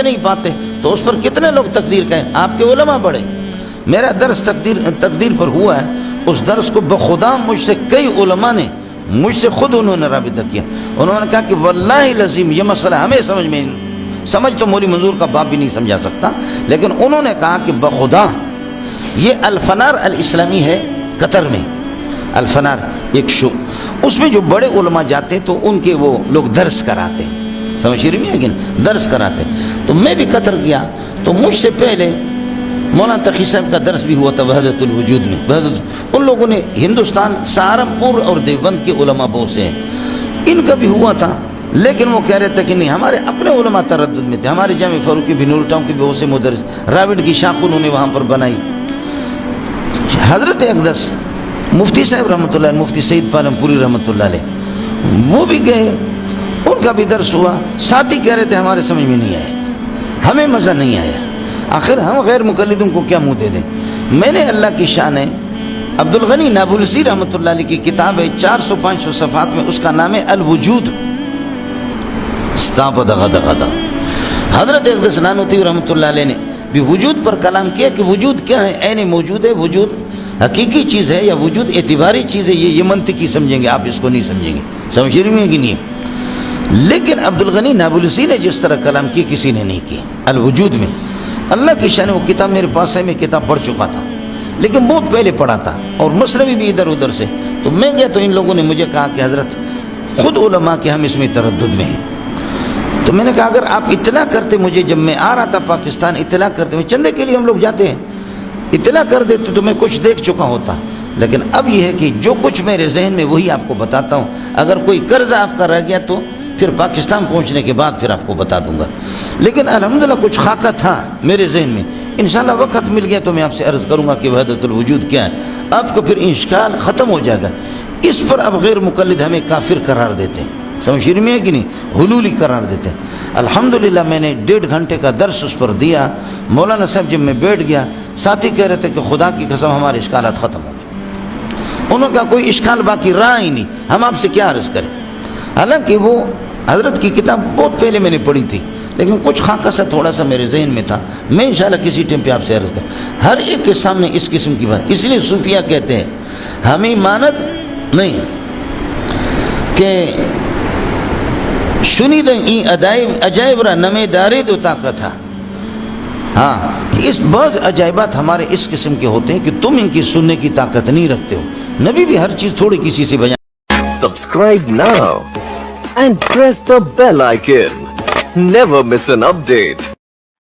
نہیں پاتے تو اس پر کتنے لوگ تقدیر کہیں؟ آپ کے علماء بڑے. میرا درس تقدیر پر ہوا ہے. اس درس کو بخدا مجھ سے کئی علماء نے مجھ سے خود انہوں نے رابطہ کیا. انہوں نے کہا کہ واللہ العظیم یہ مسئلہ ہمیں سمجھ تو مولی منظور کا باپ بھی نہیں سمجھا سکتا، لیکن انہوں نے کہا کہ بخدا یہ الفنار الاسلامی ہے قطر میں. الفنار ایک شو، اس میں جو بڑے علماء جاتے تو ان کے وہ لوگ درس کراتے ہیں. سمجھ رہی میں ہے کہ درس کراتے. تو میں بھی قطر گیا تو مجھ سے پہلے مولانا تقی صاحب کا درس بھی ہوا تھا وحدت الوجود میں. ان لوگوں نے ہندوستان سہارنپور اور دیوبند کے علماء بہت سے ہیں، ان کا بھی ہوا تھا، لیکن وہ کہہ رہے تھے کہ نہیں ہمارے اپنے علماء تردد میں تھے. ہمارے جامع فاروقی بھی نور ٹاؤن کے بھی بہت سے مدرس، راوٹ کی شاخ انہوں نے وہاں پر بنائی. حضرت اقدس مفتی صاحب رحمۃ اللہ علیہ، مفتی سعید پالم پوری رحمۃ اللہ علیہ، وہ بھی گئے، ان کا بھی درس ہوا. ساتھی کہہ رہے تھے ہمارے سمجھ میں نہیں آیا، ہمیں مزہ نہیں آیا. آخر ہم غیر مقلدوں کو کیا منہ دے دیں. میں نے اللہ کی شان ہے عبدالغنی نابلسی رحمۃ اللہ علیہ کی کتاب ہے 400-500 صفحات میں، اس کا نام ہے الوجود. حضرت اقدس نانوتوی رحمۃ اللہ علیہ نے بھی وجود پر کلام کیا کہ وجود کیا ہے. عین موجود ہے، وجود حقیقی چیز ہے یا وجود اعتباری چیز ہے، یہ منطقی سمجھیں گے، آپ اس کو نہیں سمجھیں گے. سمجھ رہی ہیں کہ نہیں؟ لیکن عبدالغنی نابلسی نے جس طرح کلام کی کسی نے نہیں کی الوجود میں. اللہ کی شان. وہ کتاب میرے پاس ہے، میں کتاب پڑھ چکا تھا لیکن بہت پہلے پڑھا تھا، اور مسئلے بھی ادھر ادھر سے. تو میں گیا تو ان لوگوں نے مجھے کہا کہ حضرت خود علماء کے ہم اس میں تردد میں ہیں. تو میں نے کہا اگر آپ اطلاع کرتے مجھے، جب میں آ رہا تھا پاکستان اطلاع کرتے، چندے کے لیے ہم لوگ جاتے ہیں، اطلاع کر دیتے تو میں کچھ دیکھ چکا ہوتا. لیکن اب یہ ہے کہ جو کچھ میرے ذہن میں وہی آپ کو بتاتا ہوں. اگر کوئی قرض آپ کا رہ گیا تو پھر پاکستان پہنچنے کے بعد پھر آپ کو بتا دوں گا. لیکن الحمدللہ کچھ خاکہ تھا میرے ذہن میں. انشاءاللہ وقت مل گیا تو میں آپ سے عرض کروں گا کہ وحدت الوجود کیا ہے. آپ کو پھر اشکال ختم ہو جائے گا. اس پر اب غیر مقلد ہمیں کافر قرار دیتے ہیں. سمجھ میں ہے کہ نہیں؟ حلولی قرار دیتے ہیں. الحمدللہ میں نے 1.5 گھنٹے کا درس اس پر دیا. مولانا صاحب جب میں بیٹھ گیا، ساتھی کہہ رہے تھے کہ خدا کی قسم ہمارے اشکالات ختم ہو گئے. انہوں کا کوئی اشکال باقی رہا ہی نہیں، ہم آپ سے کیا عرض کریں. حالانکہ وہ حضرت کی کتاب بہت پہلے میں نے پڑھی تھی، لیکن کچھ خاکہ سا تھوڑا سا میرے ذہن میں تھا. میں انشاءاللہ کسی ٹائم پہ آپ سے عرض کروں. ہر ایک کے سامنے اس قسم کی بات. اس لیے صوفیہ کہتے ہیں ہمیں مانت نہیں کہ شنید این عجائب را نمے دارے دو طاقت تھا. ہاں کہ اس بعض عجائبات ہمارے اس قسم کے ہوتے ہیں کہ تم ان کی سننے کی طاقت نہیں رکھتے ہو. نبی بھی ہر چیز تھوڑی کسی سے بیان. Subscribe now and press the bell icon. Never miss an update.